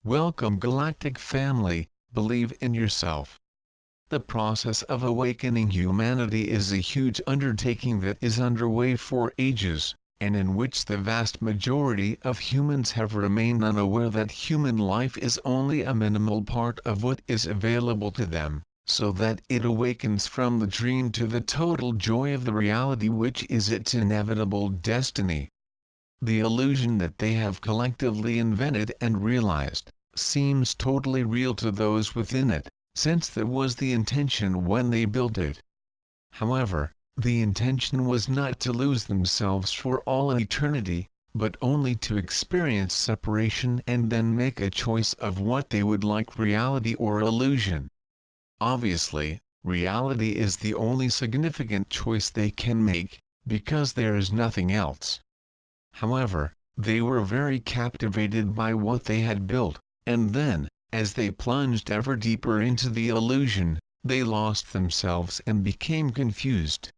Welcome Galactic family, believe in yourself. The process of awakening humanity is a huge undertaking that is underway for ages, and in which the vast majority of humans have remained unaware that human life is only a minimal part of what is available to them, so that it awakens from the dream to the total joy of the reality which is its inevitable destiny. The illusion that they have collectively invented and realized seems totally real to those within it, since that was the intention when they built it. However, the intention was not to lose themselves for all eternity, but only to experience separation and then make a choice of what they would like, reality or illusion. Obviously, reality is the only significant choice they can make, because there is nothing else. However, they were very captivated by what they had built, and then, as they plunged ever deeper into the illusion, they lost themselves and became confused.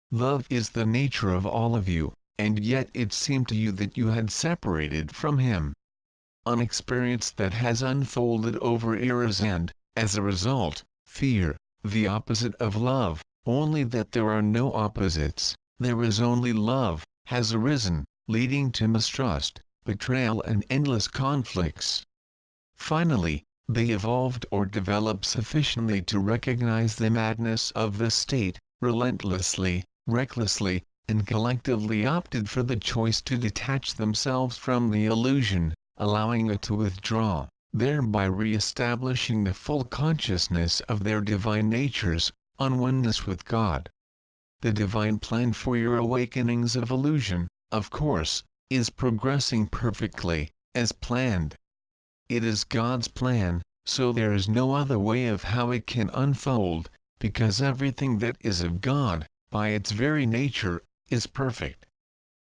Love is the nature of all of you, and yet it seemed to you that you had separated from him. An experience that has unfolded over eras and, as a result, fear, the opposite of love, only that there are no opposites, there is only love, has arisen, leading to mistrust, betrayal and endless conflicts. Finally, they evolved or developed sufficiently to recognize the madness of the state, relentlessly, recklessly, and collectively opted for the choice to detach themselves from the illusion, allowing it to withdraw, thereby re-establishing the full consciousness of their divine natures, on oneness with God. The divine plan for your awakenings of illusion, of course, is progressing perfectly, as planned. It is God's plan, so there is no other way of how it can unfold, because everything that is of God, by its very nature, is perfect.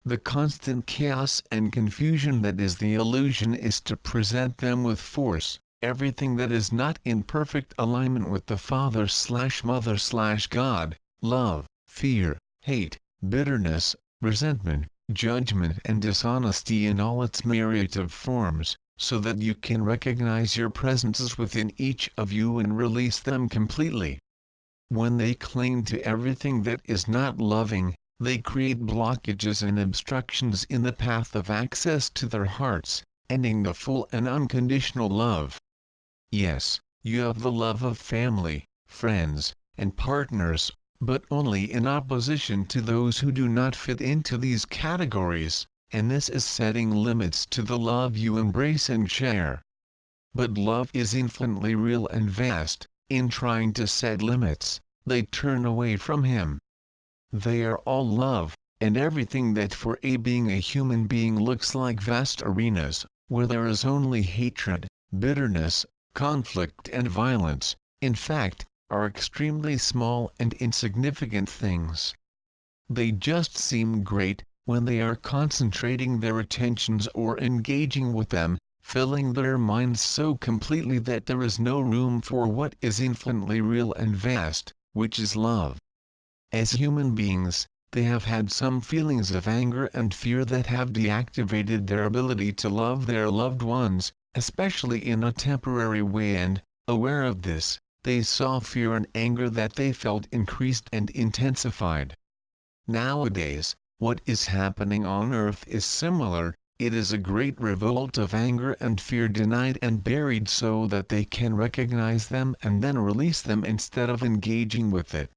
The constant chaos and confusion that is the illusion is to present them with force, everything that is not in perfect alignment with the Father/Mother/God, love, fear, hate, bitterness, resentment, judgment and dishonesty in all its myriad of forms, so that you can recognize your presences within each of you and release them completely. When they cling to everything that is not loving, they create blockages and obstructions in the path of access to their hearts, ending the full and unconditional love. Yes, you have the love of family, friends, and partners, but only in opposition to those who do not fit into these categories, and this is setting limits to the love you embrace and share. But love is infinitely real and vast. In trying to set limits, they turn away from him. They are all love, and everything that for being a human being looks like vast arenas, where there is only hatred, bitterness, conflict and violence, in fact, are extremely small and insignificant things. They just seem great, when they are concentrating their attentions or engaging with them, filling their minds so completely that there is no room for what is infinitely real and vast, which is love. As human beings, they have had some feelings of anger and fear that have deactivated their ability to love their loved ones, especially in a temporary way, and, aware of this, they saw fear and anger that they felt increased and intensified. Nowadays, what is happening on earth is similar. It is a great revolt of anger and fear denied and buried so that they can recognize them and then release them instead of engaging with it.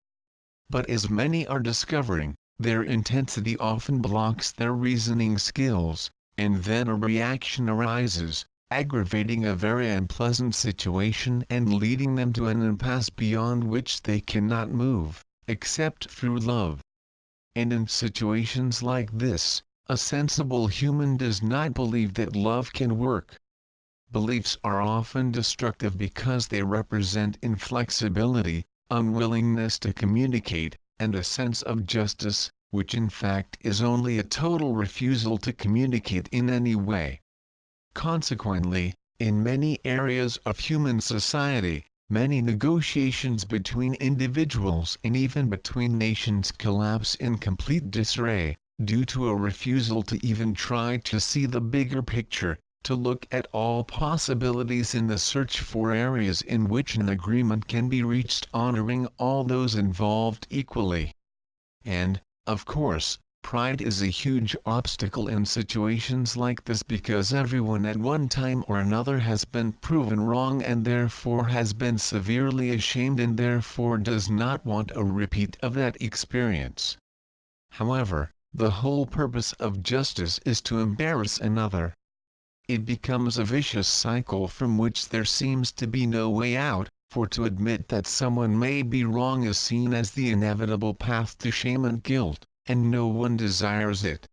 But as many are discovering, their intensity often blocks their reasoning skills, and then a reaction arises, aggravating a very unpleasant situation and leading them to an impasse beyond which they cannot move, except through love. And in situations like this, a sensible human does not believe that love can work. Beliefs are often destructive because they represent inflexibility, unwillingness to communicate, and a sense of justice, which in fact is only a total refusal to communicate in any way. Consequently, in many areas of human society, many negotiations between individuals and even between nations collapse in complete disarray, due to a refusal to even try to see the bigger picture, to look at all possibilities in the search for areas in which an agreement can be reached honoring all those involved equally. And, of course, pride is a huge obstacle in situations like this because everyone at one time or another has been proven wrong and therefore has been severely ashamed and therefore does not want a repeat of that experience. However, the whole purpose of justice is to embarrass another. It becomes a vicious cycle from which there seems to be no way out, for to admit that someone may be wrong is seen as the inevitable path to shame and guilt, and no one desires it.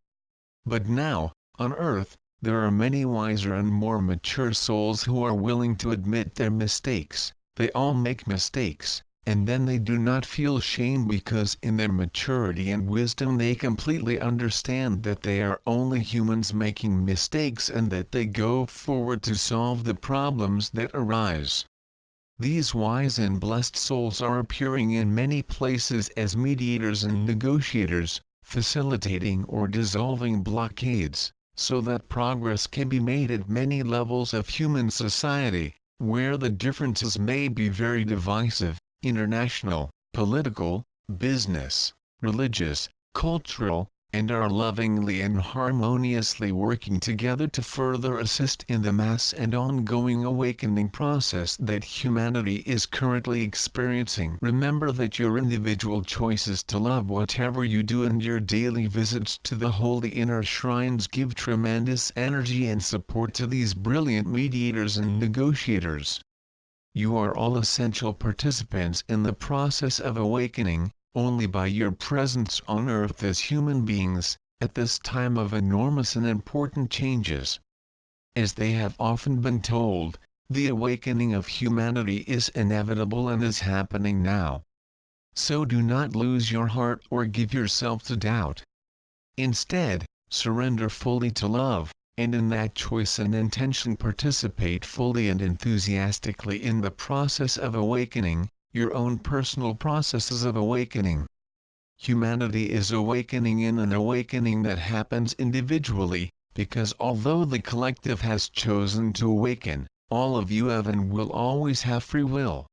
But now, on earth, there are many wiser and more mature souls who are willing to admit their mistakes. They all make mistakes, and then they do not feel shame because in their maturity and wisdom they completely understand that they are only humans making mistakes and that they go forward to solve the problems that arise. These wise and blessed souls are appearing in many places as mediators and negotiators, facilitating or dissolving blockades, so that progress can be made at many levels of human society, where the differences may be very divisive, international, political, business, religious, cultural, and are lovingly and harmoniously working together to further assist in the mass and ongoing awakening process that humanity is currently experiencing. Remember that your individual choices to love whatever you do and your daily visits to the holy inner shrines give tremendous energy and support to these brilliant mediators and negotiators. You are all essential participants in the process of awakening. Only by your presence on earth as human beings, at this time of enormous and important changes. As they have often been told, the awakening of humanity is inevitable and is happening now. So do not lose your heart or give yourself to doubt. Instead, surrender fully to love, and in that choice and intention participate fully and enthusiastically in the process of awakening, your own personal processes of awakening. Humanity is awakening in an awakening that happens individually, because although the collective has chosen to awaken, all of you have and will always have free will.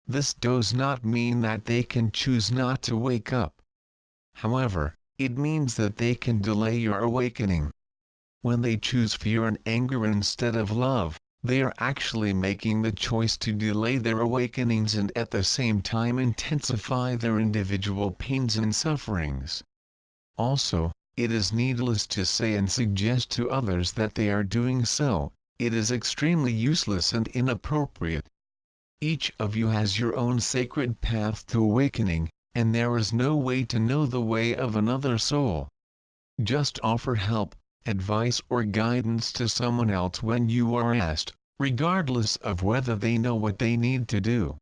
This does not mean that they can choose not to wake up. However, it means that they can delay your awakening. When they choose fear and anger instead of love, they are actually making the choice to delay their awakenings and at the same time intensify their individual pains and sufferings. Also, it is needless to say and suggest to others that they are doing so. It is extremely useless and inappropriate. Each of you has your own sacred path to awakening, and there is no way to know the way of another soul. Just offer help, advice or guidance to someone else when you are asked, regardless of whether they know what they need to do.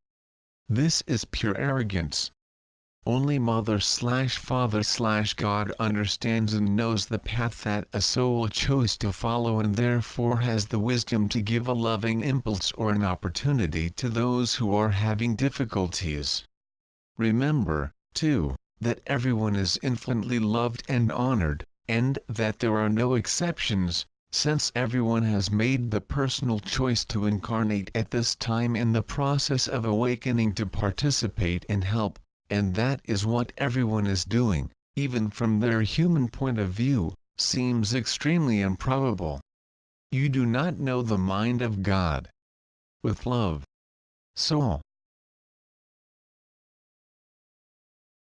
This is pure arrogance. Only Mother/Father/God understands and knows the path that a soul chose to follow and therefore has the wisdom to give a loving impulse or an opportunity to those who are having difficulties. Remember, too, that everyone is infinitely loved and honored, and that there are no exceptions, since everyone has made the personal choice to incarnate at this time in the process of awakening to participate and help, and that is what everyone is doing, even from their human point of view, seems extremely improbable. You do not know the mind of God. With love. Soul.